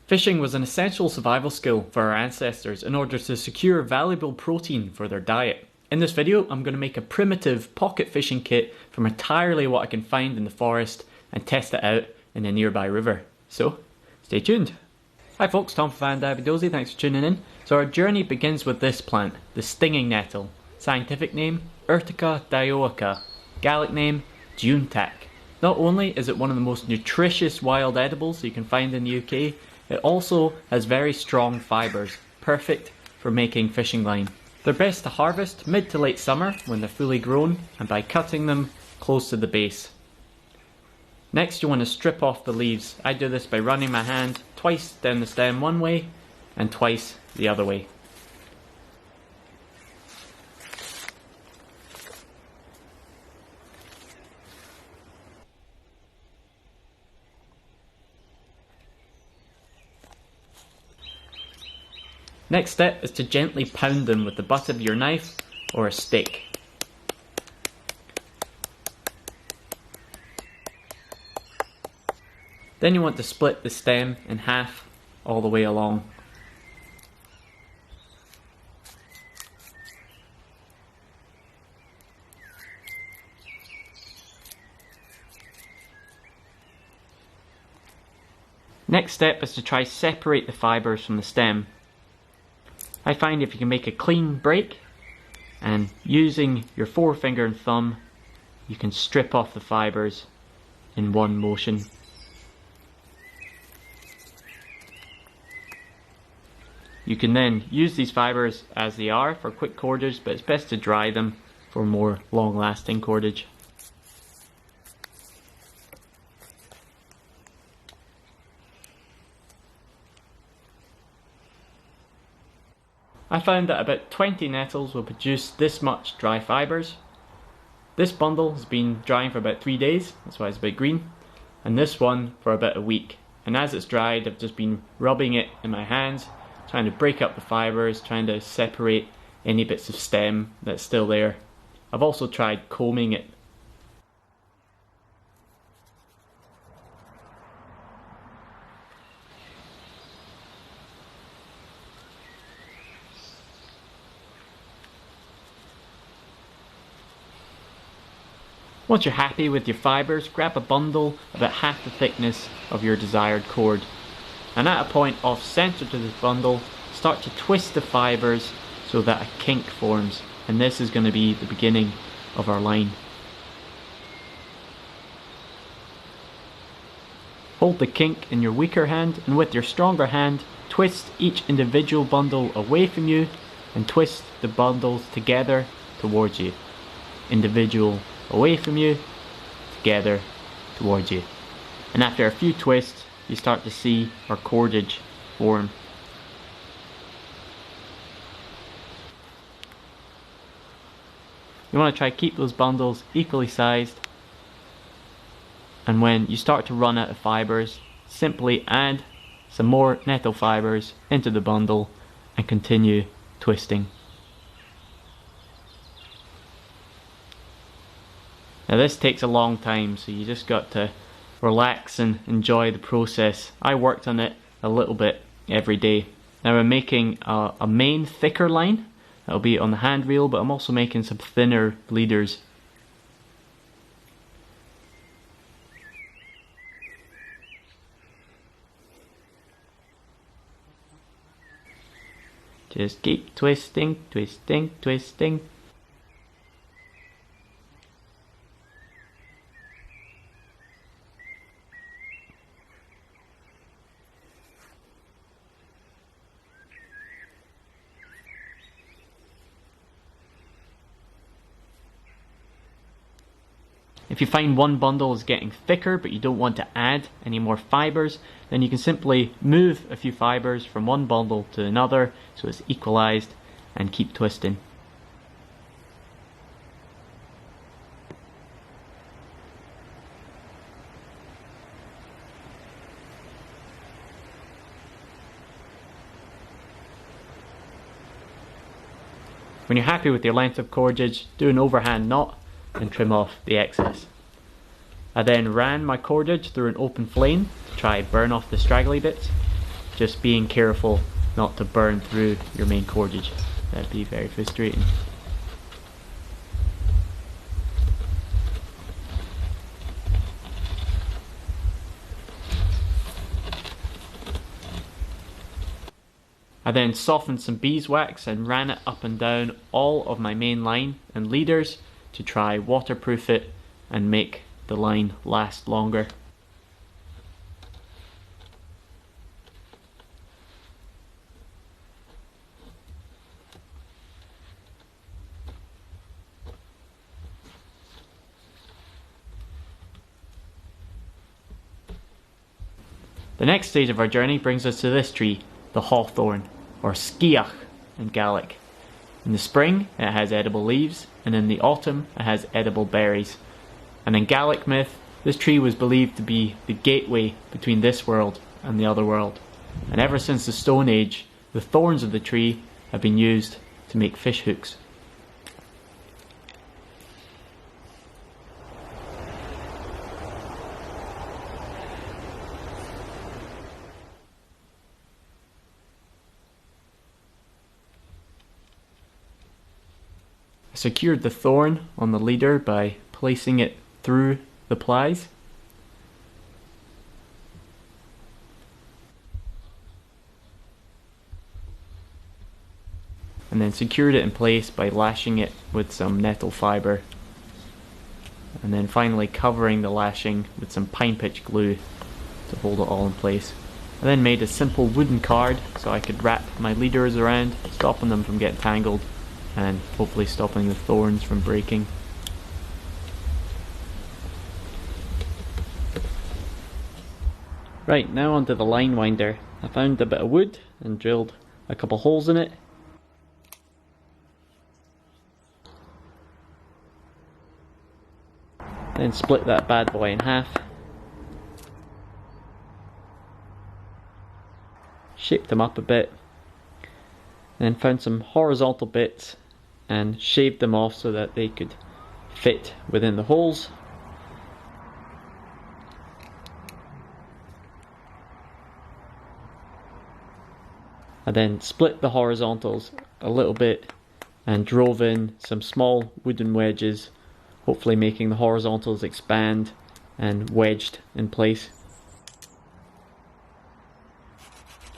Fishing was an essential survival skill for our ancestors in order to secure valuable protein for their diet. In this video, I'm going to make a primitive pocket fishing kit from entirely what I can find in the forest and test it out in a nearby river. So, stay tuned. Hi folks, Tom from Davidosi, thanks for tuning in. So our journey begins with this plant, the stinging nettle. Scientific name, Urtica dioica. Gaelic name, Juntac. Not only is it one of the most nutritious wild edibles you can find in the UK, it also has very strong fibres, perfect for making fishing line. They're best to harvest mid to late summer when they're fully grown and by cutting them close to the base. Next you want to strip off the leaves. I do this by running my hand twice down the stem one way and twice the other way. Next step is to gently pound them with the butt of your knife or a stick. Then you want to split the stem in half all the way along. Next step is to try separate the fibres from the stem. I find if you can make a clean break and using your forefinger and thumb you can strip off the fibres in one motion. You can then use these fibres as they are for quick cordage, but it's best to dry them for more long-lasting cordage. I found that about 20 nettles will produce this much dry fibres. This bundle has been drying for about 3 days, that's why it's a bit green, and this one for about a week. And as it's dried, I've just been rubbing it in my hands, trying to break up the fibres, trying to separate any bits of stem that's still there. I've also tried combing it. Once you're happy with your fibres, grab a bundle about half the thickness of your desired cord. And at a point off centre to this bundle, start to twist the fibres so that a kink forms. And this is going to be the beginning of our line. Hold the kink in your weaker hand and with your stronger hand, twist each individual bundle away from you and twist the bundles together towards you. Individual away from you, together towards you. And after a few twists, you start to see our cordage form. You want to try to keep those bundles equally sized, and when you start to run out of fibres, simply add some more nettle fibres into the bundle and continue twisting. Now this takes a long time, so you just got to relax and enjoy the process. I worked on it a little bit every day. Now I'm making a main thicker line, that'll be on the hand reel, but I'm also making some thinner leaders. Just keep twisting, twisting, twisting. If you find one bundle is getting thicker but you don't want to add any more fibres, then you can simply move a few fibres from one bundle to another so it's equalised and keep twisting. When you're happy with your length of cordage, do an overhand knot and trim off the excess. I then ran my cordage through an open flame to try burn off the straggly bits. just being careful not to burn through your main cordage. That'd be very frustrating. I then softened some beeswax and ran it up and down all of my main line and leaders to try waterproof it and make the line last longer. The next stage of our journey brings us to this tree, the hawthorn, or sciach in Gaelic. In the spring it has edible leaves, and in the autumn it has edible berries. And in Gaelic myth, this tree was believed to be the gateway between this world and the other world. And ever since the Stone Age, the thorns of the tree have been used to make fish hooks. I secured the thorn on the leader by placing it through the plies. And then secured it in place by lashing it with some nettle fibre. And then finally covering the lashing with some pine pitch glue to hold it all in place. I then made a simple wooden card so I could wrap my leaders around, stopping them from getting tangled and hopefully stopping the thorns from breaking. Right, now onto the line winder. I found a bit of wood and drilled a couple holes in it. Then split that bad boy in half. Shaped them up a bit. Then found some horizontal bits and shaved them off so that they could fit within the holes. I then split the horizontals a little bit and drove in some small wooden wedges, hopefully making the horizontals expand and wedged in place.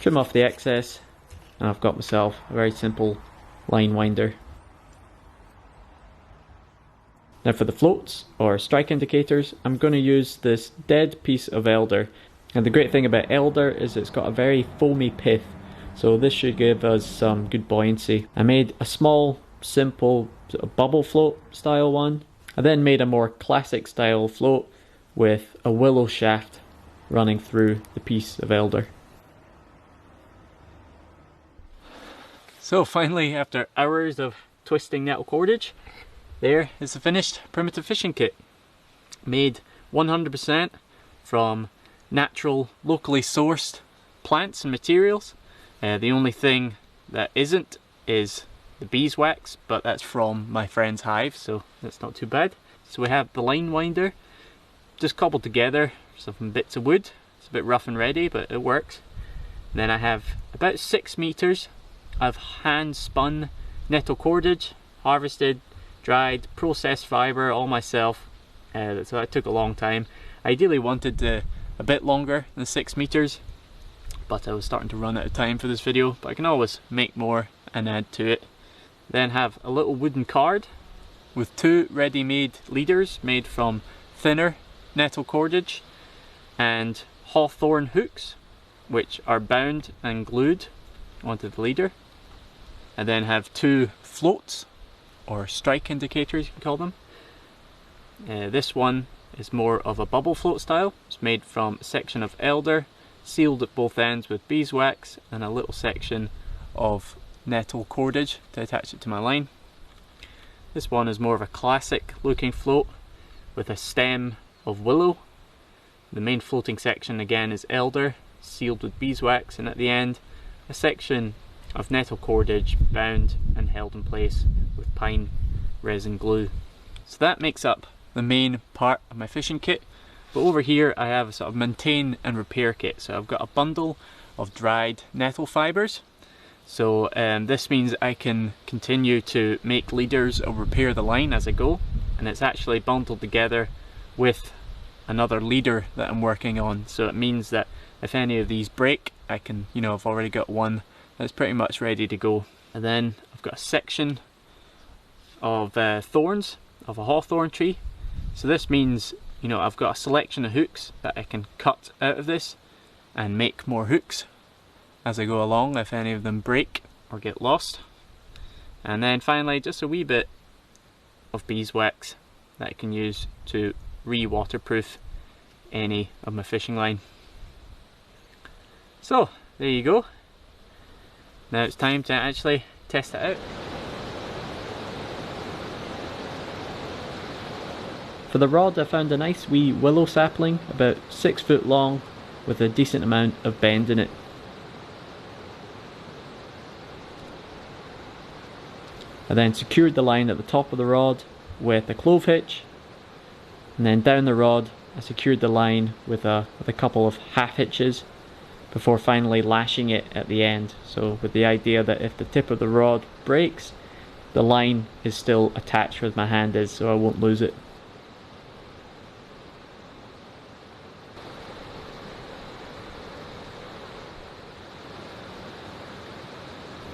Trim off the excess and I've got myself a very simple line winder. Now for the floats, or strike indicators, I'm going to use this dead piece of elder. And the great thing about elder is it's got a very foamy pith, so this should give us some good buoyancy. I made a small, simple sort of bubble float style one. I then made a more classic style float with a willow shaft running through the piece of elder. So finally, after hours of twisting nettle cordage, there is the finished primitive fishing kit. Made 100% from natural, locally sourced plants and materials. The only thing that isn't is the beeswax, but that's from my friend's hive, so that's not too bad. So we have the line winder, just cobbled together, some bits of wood. It's a bit rough and ready, but it works. And then I have about 6 meters of hand spun nettle cordage, harvested, dried, processed fibre all myself, so that took a long time. I ideally wanted a bit longer than 6 meters, but I was starting to run out of time for this video, but I can always make more and add to it. Then have a little wooden card with 2 ready-made leaders made from thinner nettle cordage and hawthorn hooks, which are bound and glued onto the leader. I then have 2 floats, or strike indicators you can call them. This one is more of a bubble float style. It's made from a section of elder, sealed at both ends with beeswax, and a little section of nettle cordage to attach it to my line. This one is more of a classic looking float with a stem of willow. The main floating section again is elder, sealed with beeswax, and at the end a section of nettle cordage bound and held in place with pine resin glue. So that makes up the main part of my fishing kit, but over here I have a sort of maintain and repair kit. So I've got a bundle of dried nettle fibres. So this means I can continue to make leaders or repair the line as I go, and it's actually bundled together with another leader that I'm working on. So it means that if any of these break, I can, you know, I've already got one that's pretty much ready to go. And then I've got a section of thorns of a hawthorn tree. So this means, you know, I've got a selection of hooks that I can cut out of this and make more hooks as I go along if any of them break or get lost. And then finally just a wee bit of beeswax that I can use to re-waterproof any of my fishing line. So there you go. Now it's time to actually test it out. For the rod, I found a nice wee willow sapling about 6 foot long with a decent amount of bend in it. I then secured the line at the top of the rod with a clove hitch, and then down the rod I secured the line with a couple of half hitches before finally lashing it at the end. So with the idea that if the tip of the rod breaks, the line is still attached where my hand is, so I won't lose it.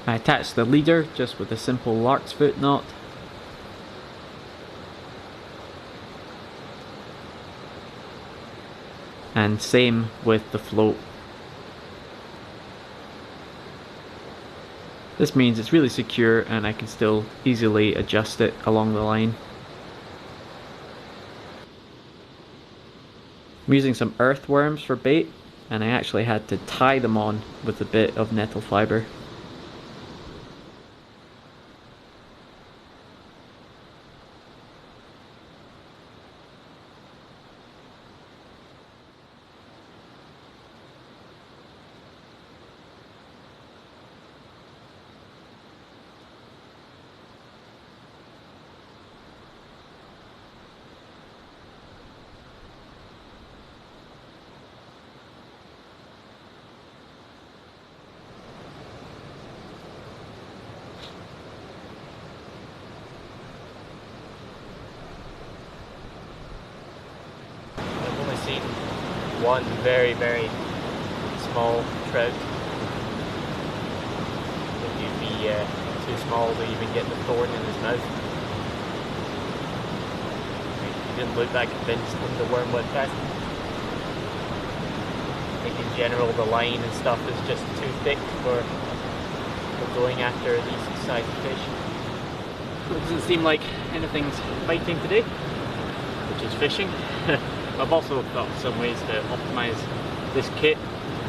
I attached the leader just with a simple lark's foot knot. And same with the float. This means it's really secure and I can still easily adjust it along the line. I'm using some earthworms for bait, and I actually had to tie them on with a bit of nettle fibre. Seen one very small trout. If you'd be too small to even get the thorn in his mouth. He didn't look that convinced when the worm went past him. I think in general the line and stuff is just too thick for going after these size of fish. It doesn't seem like anything's biting today, which is fishing. I've also got some ways to optimise this kit,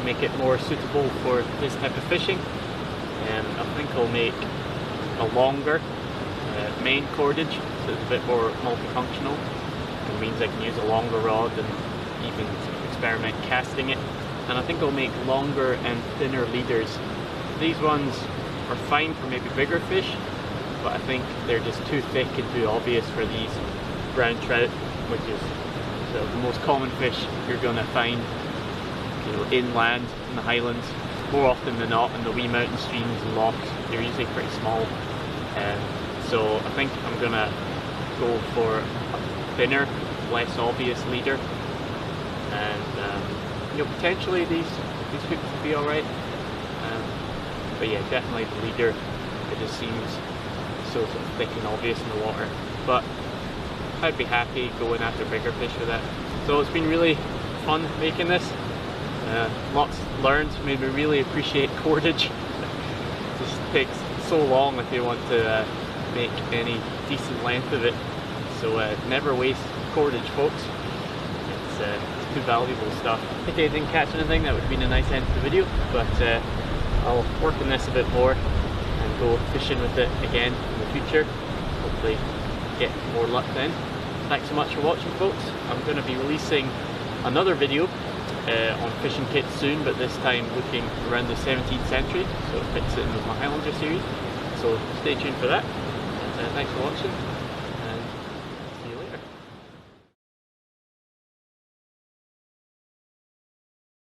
make it more suitable for this type of fishing. I think I'll make a longer main cordage, so it's a bit more multifunctional. It means I can use a longer rod and even experiment casting it. And I think I'll make longer and thinner leaders. These ones are fine for maybe bigger fish, but I think they're just too thick and too obvious for these brown trout, which is the most common fish you're going to find, you know, inland in the highlands. More often than not in the wee mountain streams and lochs, they're usually pretty small. So I think I'm going to go for a thinner, less obvious leader. And you know, potentially these hooks would be alright. But yeah, definitely the leader, it just seems so sort of thick and obvious in the water. But I'd be happy going after bigger fish with that. So it's been really fun making this. Lots learned, made me really appreciate cordage. It just takes so long if you want to make any decent length of it. So never waste cordage, folks. It's too valuable stuff. If I didn't catch anything, that would have been a nice end to the video, but I'll work on this a bit more and go fishing with it again in the future. Hopefully get more luck then. Thanks so much for watching, folks. I'm going to be releasing another video on fishing kits soon, but this time looking around the 17th century, so it fits in with my Highlander series. So stay tuned for that. Thanks for watching.